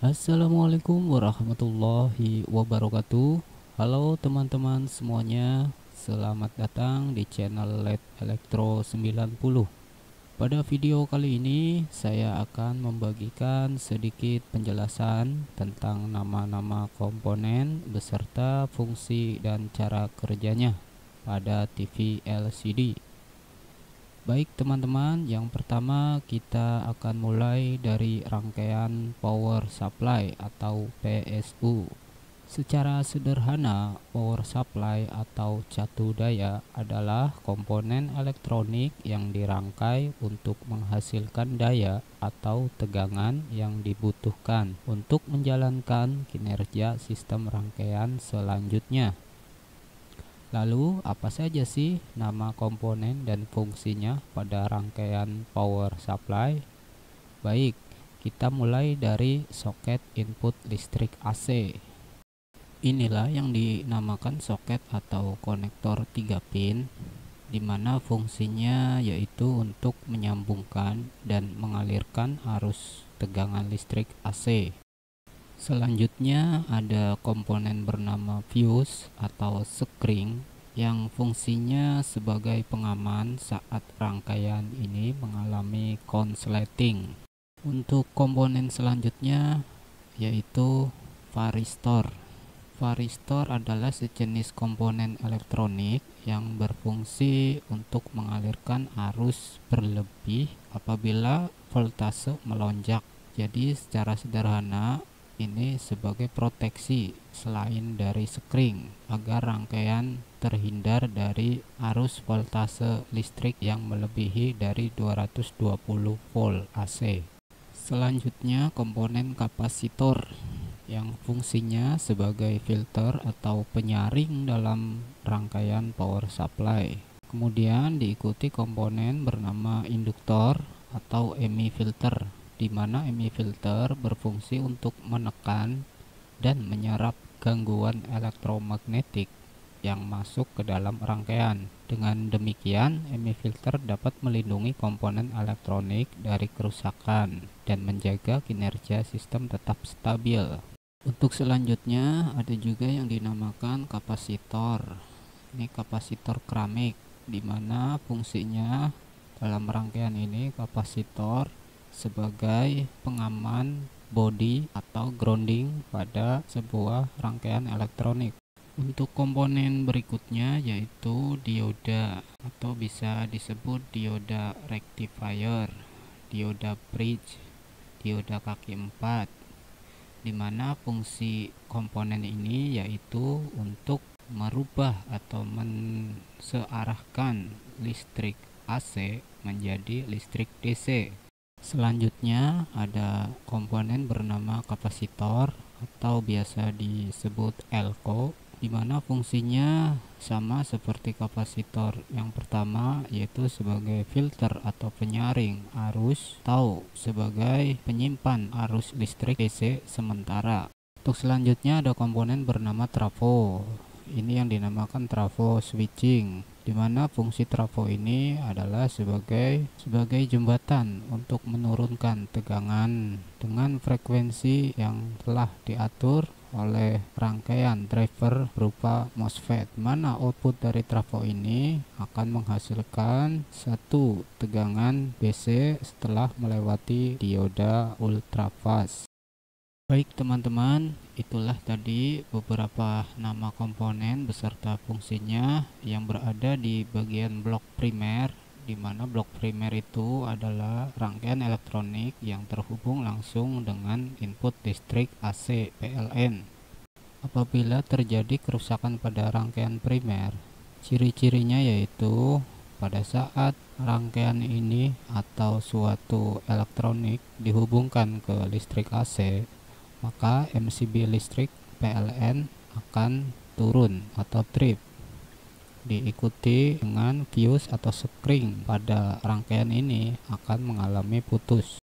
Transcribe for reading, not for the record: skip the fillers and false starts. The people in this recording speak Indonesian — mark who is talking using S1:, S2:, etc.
S1: Assalamualaikum warahmatullahi wabarakatuh. Halo teman-teman semuanya, selamat datang di channel LED Elektro 90. Pada video kali ini saya akan membagikan sedikit penjelasan tentang nama-nama komponen beserta fungsi dan cara kerjanya pada TV LCD. Baik teman-teman, yang pertama kita akan mulai dari rangkaian power supply atau PSU. Secara sederhana, power supply atau catu daya adalah komponen elektronik yang dirangkai untuk menghasilkan daya atau tegangan yang dibutuhkan untuk menjalankan kinerja sistem rangkaian selanjutnya. Lalu, apa saja sih nama komponen dan fungsinya pada rangkaian power supply? Baik, kita mulai dari soket input listrik AC. Inilah yang dinamakan soket atau konektor 3 pin, di mana fungsinya yaitu untuk menyambungkan dan mengalirkan arus tegangan listrik AC. Selanjutnya ada komponen bernama fuse atau sekring yang fungsinya sebagai pengaman saat rangkaian ini mengalami konsleting. Untuk komponen selanjutnya yaitu varistor. Varistor adalah sejenis komponen elektronik yang berfungsi untuk mengalirkan arus berlebih apabila voltase melonjak. Jadi secara sederhana ini sebagai proteksi selain dari sekring agar rangkaian terhindar dari arus voltase listrik yang melebihi dari 220 volt AC. Selanjutnya komponen kapasitor yang fungsinya sebagai filter atau penyaring dalam rangkaian power supply. Kemudian diikuti komponen bernama induktor atau EMI filter, di mana EMI filter berfungsi untuk menekan dan menyerap gangguan elektromagnetik yang masuk ke dalam rangkaian. Dengan demikian, EMI filter dapat melindungi komponen elektronik dari kerusakan dan menjaga kinerja sistem tetap stabil. Untuk selanjutnya ada juga yang dinamakan kapasitor. Ini kapasitor keramik, di mana fungsinya dalam rangkaian ini kapasitor sebagai pengaman body atau grounding pada sebuah rangkaian elektronik. Untuk komponen berikutnya yaitu dioda atau bisa disebut dioda rectifier, dioda bridge, dioda kaki 4, di mana fungsi komponen ini yaitu untuk merubah atau mensearahkan listrik AC menjadi listrik DC. Selanjutnya ada komponen bernama kapasitor atau biasa disebut elko, di mana fungsinya sama seperti kapasitor yang pertama, yaitu sebagai filter atau penyaring arus atau sebagai penyimpan arus listrik DC sementara. Untuk selanjutnya ada komponen bernama trafo. Ini yang dinamakan trafo switching, di mana fungsi trafo ini adalah sebagai jembatan untuk menurunkan tegangan dengan frekuensi yang telah diatur oleh rangkaian driver berupa MOSFET, mana output dari trafo ini akan menghasilkan satu tegangan DC setelah melewati dioda ultrafast. Baik teman-teman, itulah tadi beberapa nama komponen beserta fungsinya yang berada di bagian blok primer, di mana blok primer itu adalah rangkaian elektronik yang terhubung langsung dengan input listrik AC PLN. Apabila terjadi kerusakan pada rangkaian primer, ciri-cirinya yaitu pada saat rangkaian ini atau suatu elektronik dihubungkan ke listrik AC, maka MCB listrik PLN akan turun atau trip, diikuti dengan fuse atau sekring pada rangkaian ini akan mengalami putus.